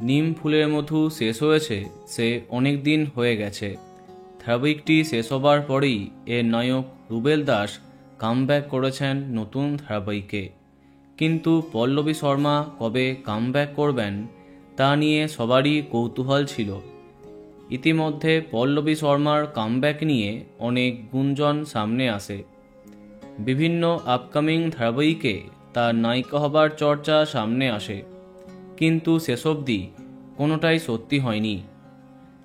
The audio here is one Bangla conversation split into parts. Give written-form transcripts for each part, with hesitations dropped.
নিম ফুলের মধু শেষ হয়েছে সে অনেক দিন হয়ে গেছে। ধারাবাহিকটি শেষ হবার পরেই এর নায়ক রুবেল দাস কামব্যাক করেছেন নতুন ধারাবাহিকে। কিন্তু পল্লবী শর্মা কবে কামব্যাক করবেন তা নিয়ে সবারই কৌতূহল ছিল। ইতিমধ্যে পল্লবী শর্মার কামব্যাক নিয়ে অনেক গুঞ্জন সামনে আসে। বিভিন্ন আপকামিং ধারাবাহিকে তার নায়িকা হবার চর্চা সামনে আসে, কিন্তু শেষ অবধি কোনোটাই সত্যি হয়নি।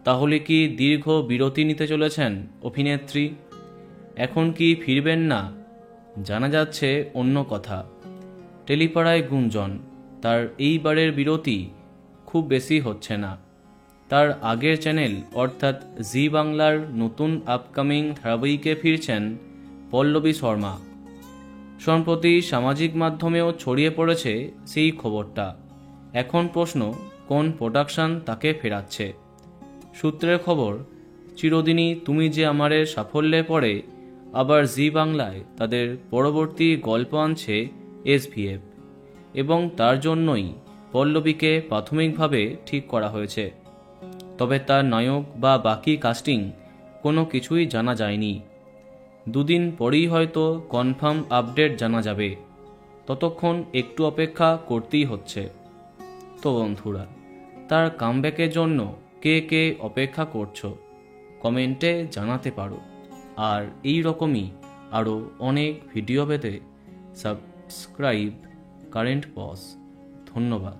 তাহলে কি দীর্ঘ বিরতি নিতে চলেছেন অভিনেত্রী? এখন কি ফিরবেন না? জানা যাচ্ছে অন্য কথা। টেলিপাড়ায় গুঞ্জন তার এইবারের বিরতি খুব বেশি হচ্ছে না। তার আগের চ্যানেল অর্থাৎ জি বাংলার নতুন আপকামিং ধারাবাহিকে ফিরছেন পল্লবী শর্মা। সম্প্রতি সামাজিক মাধ্যমেও ছড়িয়ে পড়েছে সেই খবরটা। এখন প্রশ্ন, কোন প্রোডাকশন তাকে ফেরাচ্ছে? সূত্রের খবর, চিরদিনই তুমি যে আমারের সাফল্যের পরে আবার জি বাংলায় তাদের পরবর্তী গল্প আনছে এসভিএফ, এবং তার জন্যই পল্লবীকে প্রাথমিকভাবে ঠিক করা হয়েছে। তবে তার নায়ক বা বাকি কাস্টিং কোনো কিছুই জানা যায়নি। দুদিন পরেই হয়তো কনফার্ম আপডেট জানা যাবে। ততক্ষণ একটু অপেক্ষা করতেই হচ্ছে। তো বন্ধুরা, তার কামব্যাকের জন্য কে কে অপেক্ষা করছো কমেন্টে জানাতে পারো। আর এই রকমই আরও অনেক ভিডিও পেতে সাবস্ক্রাইব কারেন্ট পজ। ধন্যবাদ।